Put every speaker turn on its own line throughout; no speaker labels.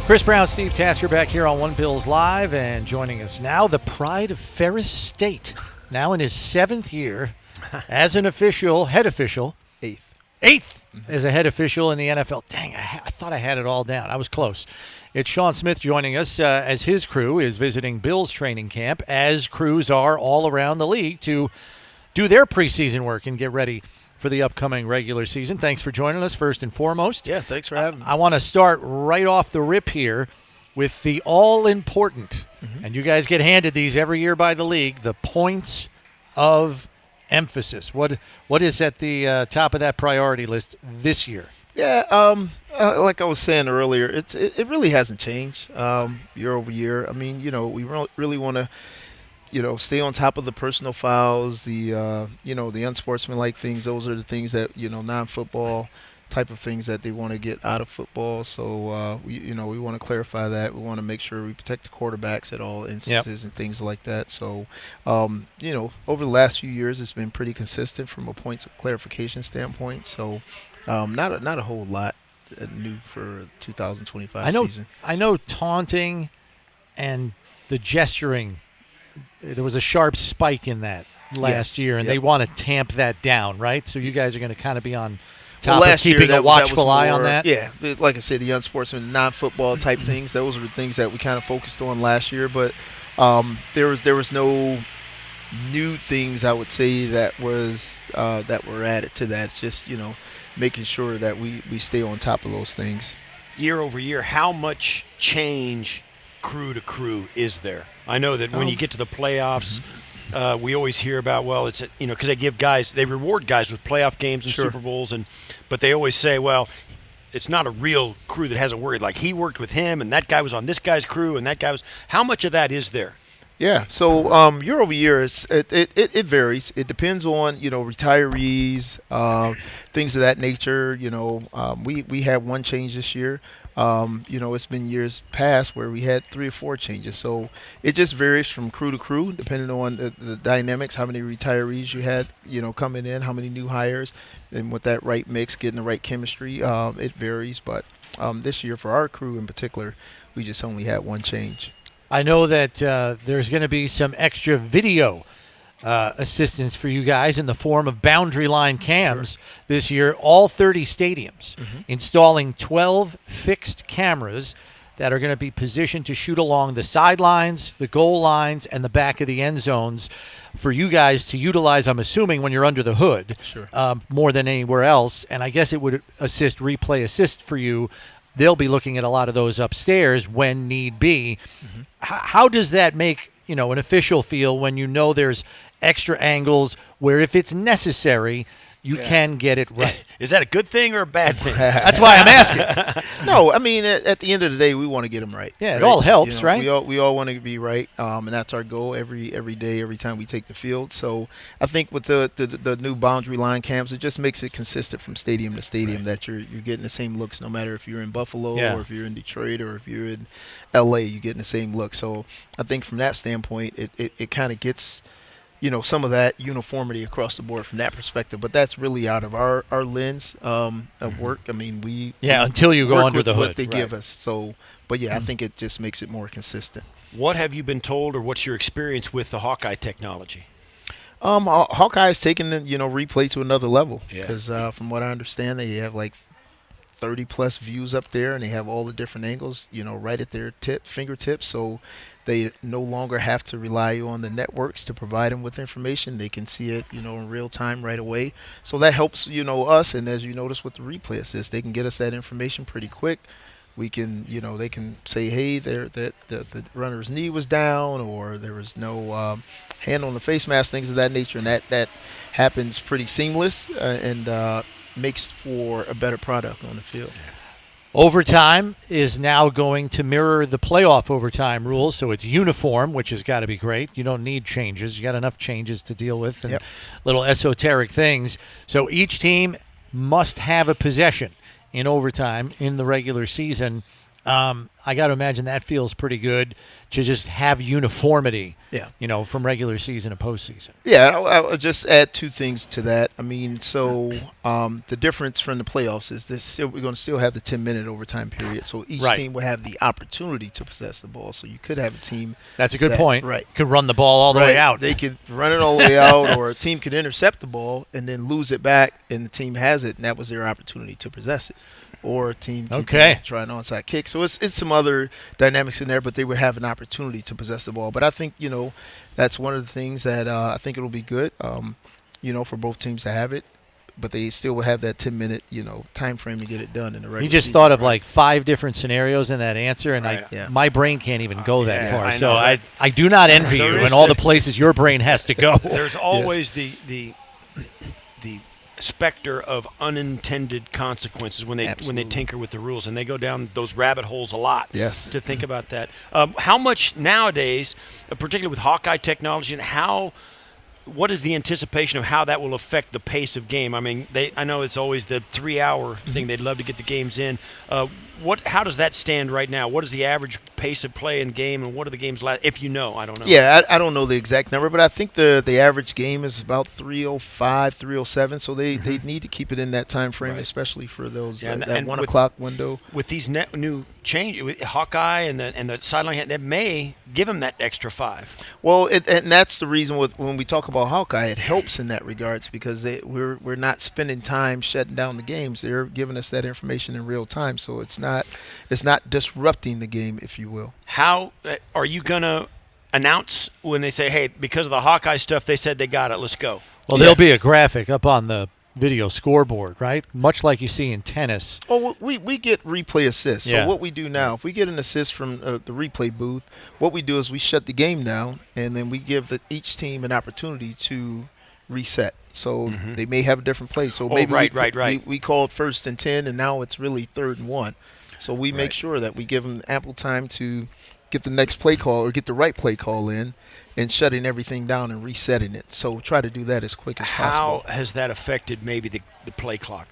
Chris Brown, Steve Tasker back here on One Bills Live, and joining us now, the pride of Ferris State, now in his 7th year as an official, head official. Eighth as a head official in the NFL. Dang, I thought I had it all down. I was close. It's Shawn Smith joining us as his crew is visiting Bills training camp, as crews are all around the league to do their preseason work and get ready for the upcoming regular season. Thanks for joining us, first and foremost.
Yeah, thanks for having me.
I want to start right off the rip here with the all-important, and you guys get handed these every year by the league, the points of emphasis. What is at the top of that priority list this year?
Yeah, like I was saying earlier, it really hasn't changed year over year. I mean, we really want to, stay on top of the personal fouls, the the unsportsmanlike things. Those are the things that non-football type of things that they want to get out of football. So we want to clarify that. We want to make sure we protect the quarterbacks at all instances and things like that. So over the last few years, it's been pretty consistent from a points of clarification standpoint. So not a whole lot new for 2025 season.
I know taunting and the gesturing. There was a sharp spike in that last year, and they want to tamp that down, right? So you guys are going to kind of be on top of keeping a watchful eye on that?
Yeah, like I said, the unsportsman, non-football type things, those were the things that we kind of focused on last year. But there was no new things, I would say, that were added to that. It's just, making sure that we stay on top of those things.
Year over year, how much change crew to crew is there? I know that when you get to the playoffs, we always hear about, well, it's because they reward guys with playoff games and Super Bowls, but they always say, well, it's not a real crew that hasn't worked. Like, he worked with him, and that guy was on this guy's crew, and that guy was. How much of that is there?
Yeah, so year over year, it varies. It depends on retirees, things of that nature. We had one change this year. It's been years past where we had 3 or 4 changes. So it just varies from crew to crew, depending on the dynamics, how many retirees you had, coming in, how many new hires, and with that right mix, getting the right chemistry, it varies. But this year, for our crew in particular, we just only had one change.
I know that there's going to be some extra video assistance for you guys in the form of boundary line cams this year. All 30 stadiums installing 12 fixed cameras that are going to be positioned to shoot along the sidelines, the goal lines, and the back of the end zones for you guys to utilize, I'm assuming, when you're under the hood more than anywhere else. And I guess it would replay assist for you. They'll be looking at a lot of those upstairs when need be. How does that make an official feel when there's extra angles where, if it's necessary, you can get it right?
Is that a good thing or a bad thing?
That's why I'm asking.
No, I mean, at the end of the day, we want to get them right.
Yeah, it all helps, right?
We all want to be right, and that's our goal every day, every time we take the field. So I think with the new boundary line cams, it just makes it consistent from stadium to stadium that you're getting the same looks, no matter if you're in Buffalo or if you're in Detroit or if you're in L.A., you're getting the same look. So I think from that standpoint, it kind of gets some of that uniformity across the board from that perspective. But that's really out of our lens of work. I mean, we
until you go under the hood.
What they give us. So, but I think it just makes it more consistent.
What have you been told, or what's your experience with the Hawkeye technology?
Hawkeye's taken replay to another level because from what I understand, they have like 30+ views up there, and they have all the different angles, right at their fingertips. So they no longer have to rely on the networks to provide them with information. They can see it, in real time right away. So that helps, us. And as you notice with the replay assist, they can get us that information pretty quick. We can, they can say, hey, the runner's knee was down, or there was no hand on the face mask, things of that nature. And that happens pretty seamless and makes for a better product on the field.
Overtime is now going to mirror the playoff overtime rules, so it's uniform, which has got to be great. You don't need changes. You got enough changes to deal with and little esoteric things. So each team must have a possession in overtime in the regular season. I got to imagine that feels pretty good to just have uniformity,
Yeah.
From regular season to postseason.
Yeah, I'll just add two things to that. I mean, so the difference from the playoffs is we're going to still have the 10-minute overtime period. So each
Right.
team will have the opportunity to possess the ball. So you could have a team.
That's a good point.
Right.
Could run the ball all the way out.
They could run it all the way out, or a team could intercept the ball and then lose it back, and the team has it, and that was their opportunity to possess it. Or a team could try an onside kick. So it's some other dynamics in there, but they would have an opportunity to possess the ball. But I think, that's one of the things that I think it'll be good, for both teams to have it. But they still will have that 10-minute, time frame to get it done in the regular
You just
season,
thought of like 5 different scenarios in that answer, and my brain can't even go that far. So I do not envy you and all the places your brain has to go.
There's always the specter of unintended consequences when they tinker with the rules, and they go down those rabbit holes a lot.
Yes.
To think about that, how much nowadays, particularly with Hawkeye technology, and what is the anticipation of how that will affect the pace of game? I mean, I know it's always the 3-hour thing. They'd love to get the games in. How does that stand right now? What is the average pace of play in game, and what are the games last? If you know, I don't know.
Yeah, I don't know the exact number, but I think the average game is about 3:05, 3:07. So they need to keep it in that time frame, especially for those that 1 o'clock window.
With these new change with Hawkeye and the sideline, that may give them that extra 5.
Well, and that's the reason when we talk about Hawkeye, it helps in that regards because we're not spending time shutting down the games. They're giving us that information in real time, so it's not disrupting the game, if you will.
How are you gonna announce when they say, "Hey, because of the Hawkeye stuff, they said they got it. Let's go"?
Well, there'll be a graphic up on the video scoreboard, right? Much like you see in tennis.
Oh, we get replay assists.
Yeah.
So what we do now, if we get an assist from the replay booth, what we do is we shut the game down, and then we give each team an opportunity to reset. So they may have a different play. So maybe we called 1st and 10, and now it's really 3rd and 1. So we make sure that we give them ample time to get the next play call or get the right play call in, and shutting everything down and resetting it. So try to do that as quick as possible.
How has that affected maybe the play clock?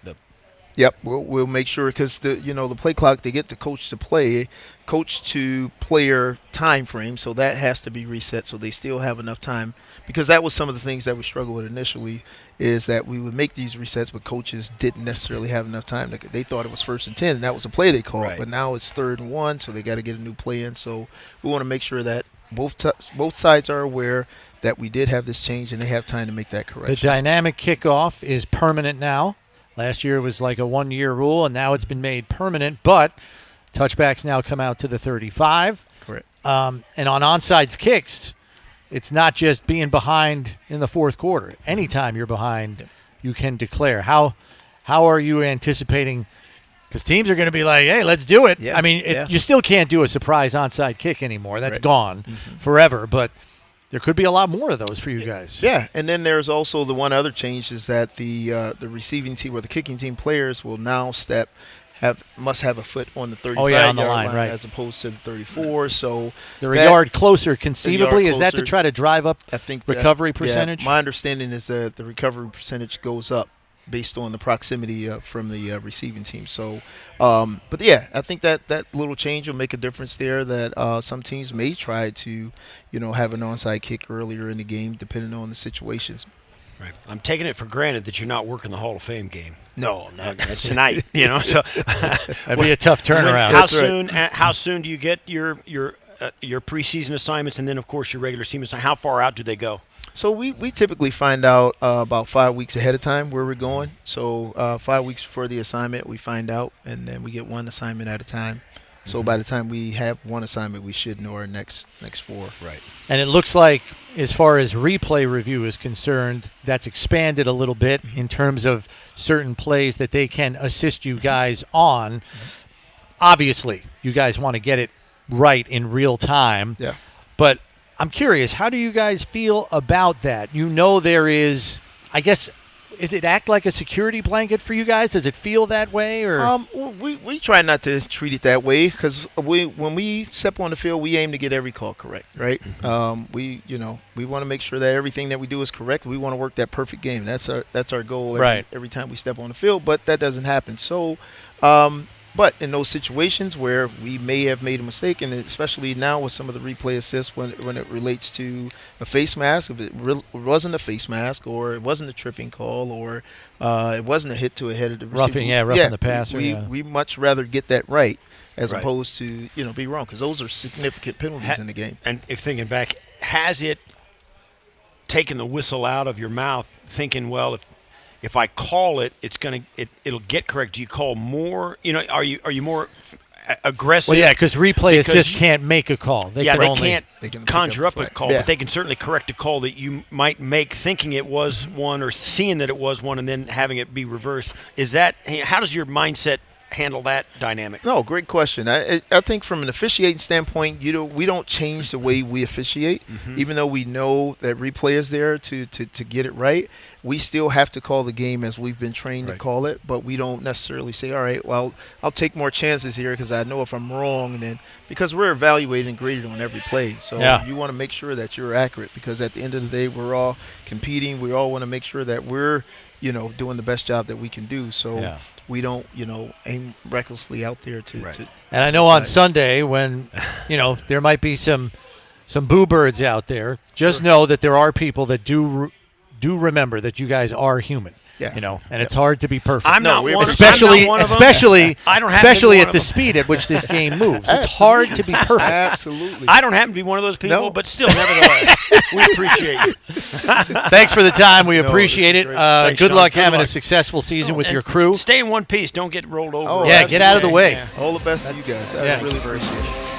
Yep, we'll make sure because the play clock, they get the coach to player time frame, so that has to be reset so they still have enough time, because that was some of the things that we struggled with initially, is that we would make these resets but coaches didn't necessarily have enough time. They thought it was 1st and 10 and that was a play they called, but now it's 3rd and 1, so they got to get a new play in. So we want to make sure that both sides are aware that we did have this change and they have time to make that correction.
The dynamic kickoff is permanent now. Last year it was like a 1-year rule, and now it's been made permanent, but touchbacks now come out to the 35.
Correct.
And on onside kicks, it's not just being behind in the 4th quarter. Anytime you're behind, you can declare. How are you anticipating? Because teams are going to be like, hey, let's do it.
Yeah.
I mean, you still can't do a surprise onside kick anymore. That's gone forever, but there could be a lot more of those for you guys.
Yeah, and then there's also the one other change is that the receiving team or the kicking team players will now must have a foot on the 35-yard line as opposed to the 34. So
they're a yard closer conceivably. Is that to
closer,
try to drive up recovery
that,
percentage?
Yeah, my understanding is that the recovery percentage goes up based on the proximity from the receiving team. So, but yeah, I think that little change will make a difference there. That some teams may try to, have an onside kick earlier in the game, depending on the situations.
Right. I'm taking it for granted that you're not working the Hall of Fame game.
No,
that's tonight. So
that'd be a tough turnaround.
How soon do you get your preseason assignments, and then of course your regular season assignments? How far out do they go?
So we typically find out about 5 weeks ahead of time where we're going. So 5 weeks before the assignment, we find out, and then we get one assignment at a time. So by the time we have one assignment, we should know our next 4.
Right.
And it looks like, as far as replay review is concerned, that's expanded a little bit in terms of certain plays that they can assist you guys on. Obviously, you guys want to get it right in real time.
Yeah.
But I'm curious, how do you guys feel about that? There is, I guess, does it act like a security blanket for you guys? Does it feel that way, or
we try not to treat it that way because when we step on the field, we aim to get every call correct, right? We want to make sure that everything that we do is correct. We want to work that perfect game. That's our goal every time we step on the field. But that doesn't happen. So But in those situations where we may have made a mistake, and especially now with some of the replay assists when it relates to a face mask, if it wasn't a face mask, or it wasn't a tripping call, or it wasn't a hit to a head of the receiver.
Roughing the passer.
We much rather get that right as
Right.
opposed to be wrong, because those are significant penalties in the game.
And if thinking back, has it taken the whistle out of your mouth, thinking, well, if I call it, it'll get correct? Do you call more? Are you more aggressive?
Well, yeah, because replay assist
you-
can't make a call. They
can't
They can
conjure
pick
up
up
a
flag.
call,
Yeah.
but they can certainly correct a call that you might make thinking it was one, or seeing that it was one, and then having it be reversed. How does your mindset handle that dynamic?
No, great question. I think from an officiating standpoint, we don't change the way we officiate, even though we know that replay is there to get it right. We still have to call the game as we've been trained to call it, but we don't necessarily say, all right, well, I'll take more chances here because I know if I'm wrong, then because we're evaluated and graded on every play. So you want to make sure that you're accurate, because at the end of the day, we're all competing. We all want to make sure that we're doing the best job that we can do. So we don't, aim recklessly out there to.
And I know on Sunday when, there might be some boo birds out there, just know that there are people that do remember that you guys are human.
Yeah.
And it's hard to be perfect.
I'm not one of them.
especially
I don't have
especially
to be
at
one
the
of
speed at which this game moves. It's hard to be perfect.
Absolutely.
I don't happen to be one of those people,
No.
but still, nevertheless, we appreciate you.
Thanks for the time. We appreciate it.
great.
Thanks,
Good
Shawn.
luck
Good
having a
luck.
successful season with
And
your crew.
Stay in one piece. Don't get rolled over.
Oh,
Yeah, get out of the way.
Yeah.
All the best to you guys. I
Yeah.
really appreciate it.